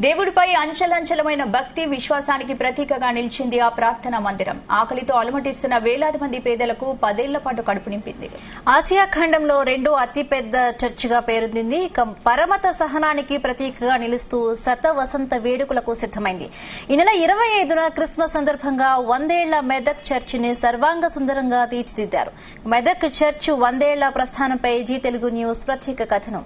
దేవుడిపై అంచలంచలమైన భక్తి విశ్వాసానికి ప్రతీకగా నిలిచింది ఆ ప్రార్థనా మందిరం. ఆకలితో అలమటిస్తున్న వేలాది మంది పేదలకు 10 ఏళ్ల పాటు కడుపు నింపింది. ఆసియా ఖండంలో రెండో అతిపెద్ద చర్చిగా పేరొందింది. పరమత సహనానికి ప్రతీకగా నిలుస్తూ శత వసంత వేడుకలకు సిద్దమైంది. ఈ నెల 25న క్రిస్మస్ సందర్భంగా 100 ఏళ్ల మెదక్ చర్చిని సర్వాంగ సుందరంగా తీర్చిదిద్దారు. మెదక్ చర్చ్ 100 ఏళ్ల ప్రస్థానంపై జీ తెలుగు న్యూస్ ప్రత్యేక కథనం.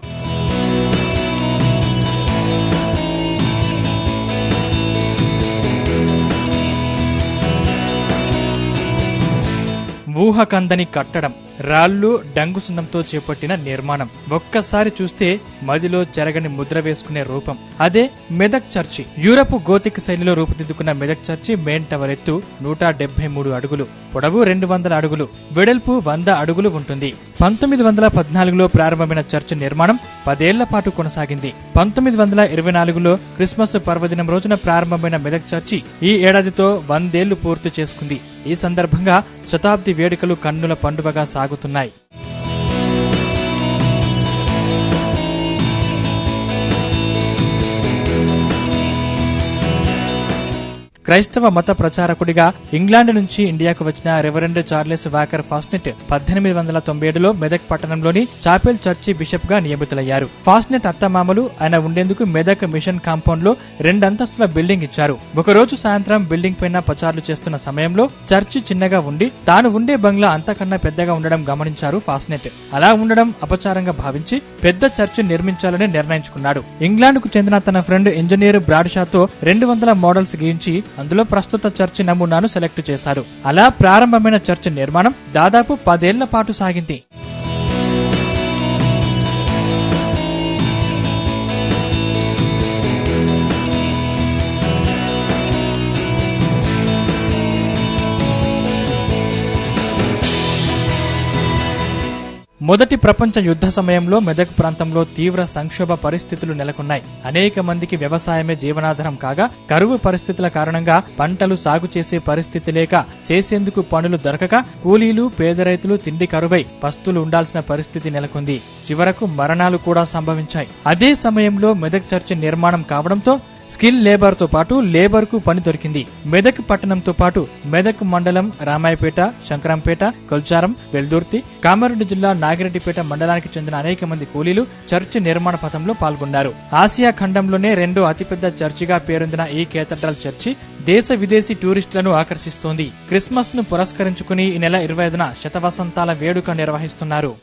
ఊహకందని కట్టడం, రాళ్లు డంగు సున్నంతో చేపట్టిన నిర్మాణం. ఒక్కసారి చూస్తే మదిలో చెరగని ముద్ర వేసుకునే రూపం అదే మెదక్ చర్చి. యూరప్ గోతిక్ శైలిలో రూపుదిద్దుకున్న మెదక్ చర్చి మెయిన్ టవర్ ఎత్తు 173 అడుగులు, పొడవు 200 అడుగులు, వెడల్పు 100 అడుగులు ఉంటుంది. 1914లో ప్రారంభమైన చర్చి నిర్మాణం 10 ఏళ్ల పాటు కొనసాగింది. 1924లో క్రిస్మస్ పర్వదినం రోజున ప్రారంభమైన మెదక్ చర్చి ఈ ఏడాదితో 100 ఏళ్లు పూర్తి చేసుకుంది. ఈ సందర్భంగా శతాబ్ది వేడుకలు కన్నుల పండుగగా సాగుతున్నాయి. క్రైస్తవ మత ప్రచారకుడిగా ఇంగ్లాండ్ నుంచి ఇండియాకు వచ్చిన రెవరెండ్ చార్లెస్ వాకర్ ఫాస్నెట్ 1897లో మెదక్ పట్టణంలోని చాపెల్ చర్చి బిషప్ గా నియమితులయ్యారు. ఫాస్నెట్ అత్తమామలు ఆయన ఉండేందుకు మెదక్ మిషన్ కాంపౌండ్ లో 2 అంతస్తుల బిల్డింగ్ ఇచ్చారు. ఒకరోజు సాయంత్రం బిల్డింగ్ పైన పచార్లు చేస్తున్న సమయంలో చర్చి చిన్నగా ఉండి తాను ఉండే బంగ్లా అంతకన్నా పెద్దగా ఉండడం గమనించారు ఫాస్నెట్. అలా ఉండడం అపచారంగా భావించి పెద్ద చర్చి నిర్మించాలని నిర్ణయించుకున్నాడు. ఇంగ్లాండ్ కు చెందిన తన ఫ్రెండ్ ఇంజనీర్ బ్రాడ్షాతో 200 మోడల్స్ గీయించి అందులో ప్రస్తుత చర్చి నమూనాను సెలెక్ట్ చేశారు. అలా ప్రారంభమైన చర్చి నిర్మాణం దాదాపు 10 ఏళ్ల పాటు సాగింది. మొదటి ప్రపంచ యుద్ధ సమయంలో మెదక్ ప్రాంతంలో తీవ్ర సంక్షోభ పరిస్థితులు నెలకొన్నాయి. అనేక మందికి వ్యవసాయమే జీవనాధారం కాగా కరువు పరిస్థితుల కారణంగా పంటలు సాగు చేసే పరిస్థితి లేక చేసేందుకు పనులు దొరకక కూలీలు పేద రైతులు తిండి కరువై పస్తులు ఉండాల్సిన పరిస్థితి నెలకొంది. చివరకు మరణాలు కూడా సంభవించాయి. అదే సమయంలో మెదక్ చర్చి నిర్మాణం కావడంతో స్కిల్ లేబర్ తో పాటు లేబర్ కు పని దొరికింది. మెదక్ పట్టణంతో పాటు మెదక్ మండలం రామాయపేట, శంకరంపేట, కొల్చారం, వెల్దుర్తి, కామారెడ్డి జిల్లా నాగిరెడ్డిపేట మండలానికి చెందిన అనేక మంది కూలీలు చర్చి నిర్మాణ పథంలో పాల్గొన్నారు. ఆసియా ఖండంలోనే రెండో అతిపెద్ద చర్చిగా పేరొందిన ఈ కేథడ్రల్ చర్చి దేశ విదేశీ టూరిస్టులను ఆకర్షిస్తోంది. క్రిస్మస్ ను పురస్కరించుకుని ఈ నెల 25న శతవసంతాల వేడుక నిర్వహిస్తున్నారు.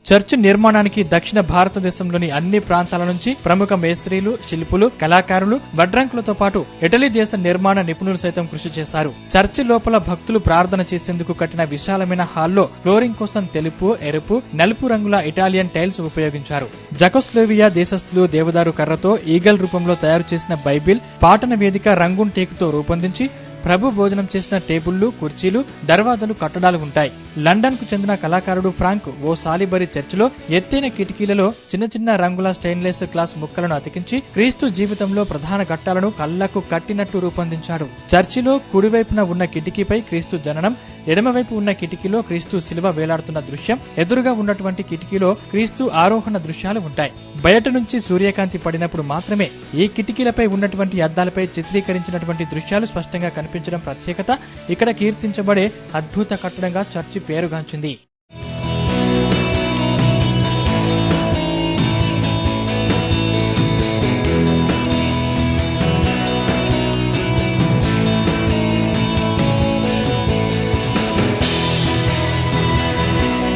చర్చి నిర్మాణానికి దక్షిణ భారతదేశంలోని అన్ని ప్రాంతాల నుంచి ప్రముఖ మేస్త్రీలు, శిల్పులు, కళాకారులు, వడ్రంకులతో పాటు ఇటలీ దేశ నిర్మాణ నిపుణులు సైతం కృషి చేశారు. చర్చి లోపల భక్తులు ప్రార్థన చేసేందుకు కట్టిన విశాలమైన హాల్లో ఫ్లోరింగ్ కోసం తెలుపు, ఎరుపు, నలుపు రంగుల ఇటాలియన్ టైల్స్ ఉపయోగించారు. జకోస్లోవియా దేశస్థులు దేవదారు కర్రతో ఈగల్ రూపంలో తయారు చేసిన బైబిల్, పాటన వేదిక రంగున్ టేకుతో రూపొందించి ప్రభు భోజనం చేసిన టేబుళ్లు, కుర్చీలు, దర్వాజాలు, కట్టడాలు ఉంటాయి. లండన్ కు చెందిన కళాకారుడు ఫ్రాంక్ ఓ సాలిబరి చర్చిలో ఎత్తైన కిటికీలలో చిన్న చిన్న రంగుల స్టెయిన్లెస్ గ్లాస్ ముక్కలను అతికించి క్రీస్తు జీవితంలో ప్రధాన ఘట్టాలను కళ్లకు కట్టినట్టు రూపొందించాడు. చర్చిలో కుడివైపున ఉన్న కిటికీపై క్రీస్తు జననం, ఎడమవైపు ఉన్న కిటికీలో క్రీస్తు శిలువ వేలాడుతున్న దృశ్యం, ఎదురుగా ఉన్నటువంటి కిటికీలో క్రీస్తు ఆరోహణ దృశ్యాలు ఉంటాయి. బయట నుంచి సూర్యకాంతి పడినప్పుడు మాత్రమే ఈ కిటికీలపై ఉన్నటువంటి అద్దాలపై చిత్రీకరించినటువంటి దృశ్యాలు స్పష్టంగా కనిపించడం ప్రత్యేకత. ఇక్కడ కీర్తించబడే అద్భుత కట్టడంగా చర్చి పేరుగాంచింది.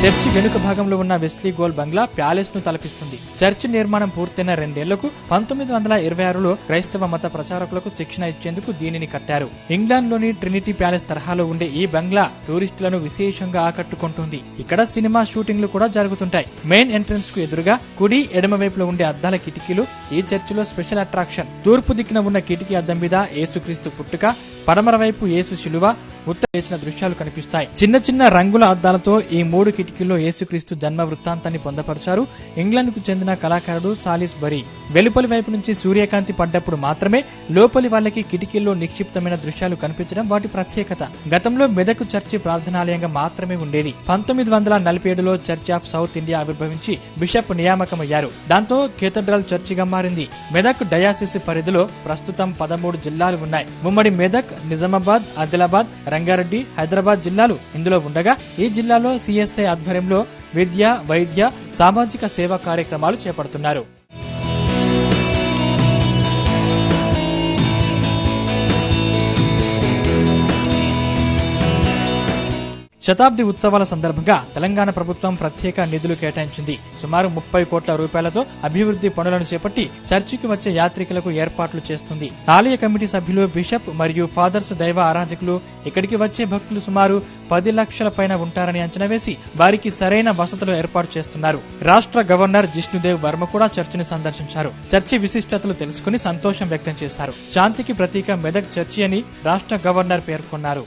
చర్చి వెనుక భాగంలో ఉన్న వెస్లీ గోల్ బంగ్లా ప్యాలెస్ ను తలపిస్తుంది. చర్చి నిర్మాణం పూర్తయిన 2 ఏళ్లకు 1926లో క్రైస్తవ మత ప్రచారకులకు శిక్షణ ఇచ్చేందుకు దీనిని కట్టారు. ఇంగ్లాండ్ లోని ట్రినిటీ ప్యాలెస్ తరహాలో ఉండే ఈ బంగ్లా టూరిస్టులను విశేషంగా ఆకట్టుకుంటుంది. ఇక్కడ సినిమా షూటింగ్లు కూడా జరుగుతుంటాయి. మెయిన్ ఎంట్రన్స్ కు ఎదురుగా కుడి, ఎడమ వైపులో ఉండే అద్దాల కిటికీలు ఈ చర్చిలో స్పెషల్ అట్రాక్షన్. తూర్పు దిక్కున ఉన్న కిటికీ అద్దం మీద యేసుక్రీస్తు పుట్టుక, పడమర వైపు యేసు శిలువ, లేచిన దృశ్యాలు కనిపిస్తాయి. చిన్న చిన్న రంగుల అద్దాలతో ఈ 3 కిటికీల్లో యేసుక్రీస్తు జన్మ వృత్తాంతాన్ని పొందపరిచారు ఇంగ్లాండ్ కు చెందిన కళాకారుడు సాలిస్ బరీ. వెలుపలి వైపు నుంచి సూర్యకాంతి పడ్డప్పుడు మాత్రమే లోపలి వాళ్ళకి కిటికీల్లో నిక్షిప్తమైన దృశ్యాలు కనిపించడం వాటి ప్రత్యేకత. గతంలో మెదక్ చర్చి ప్రార్థనాలయంగా మాత్రమే ఉండేది. 1947లో చర్చ్ ఆఫ్ సౌత్ ఇండియా ఆవిర్భవించి బిషప్ నియామకమయ్యారు. దాంతో కేథడ్రల్ చర్చిగా మారింది. మెదక్ డయాసిస్ పరిధిలో ప్రస్తుతం 13 జిల్లాలు ఉన్నాయి. ఉమ్మడి మెదక్, నిజామాబాద్, ఆదిలాబాద్, రంగారెడ్డి, హైదరాబాద్ జిల్లాలు ఇందులో ఉండగా ఈ జిల్లాలో సిఎస్ఐ ఆధ్వర్యంలో విద్య, వైద్య, సామాజిక సేవా కార్యక్రమాలు చేపడుతున్నారు. శతాబ్ది ఉత్సవాల సందర్భంగా తెలంగాణ ప్రభుత్వం ప్రత్యేక నిధులు కేటాయించింది. సుమారు 30 కోట్ల రూపాయలతో అభివృద్ధి పనులను చేపట్టి చర్చికి వచ్చే యాత్రికులకు ఏర్పాట్లు చేస్తుంది. ఆలయ కమిటీ సభ్యులు, బిషప్ మరియు ఫాదర్స్ దైవ ఆరాధకులు ఇక్కడికి వచ్చే భక్తులు సుమారు 10 లక్షల పైన ఉంటారని అంచనా వేసి వారికి సరైన వసతులు ఏర్పాటు చేస్తున్నారు. రాష్ట్ర గవర్నర్ జిష్ణుదేవ్ వర్మ కూడా చర్చిని సందర్శించారు. చర్చి విశిష్టతలు తెలుసుకుని సంతోషం వ్యక్తం చేశారు. శాంతికి ప్రతీక మెదక్ చర్చి అని రాష్ట్ర గవర్నర్ పేర్కొన్నారు.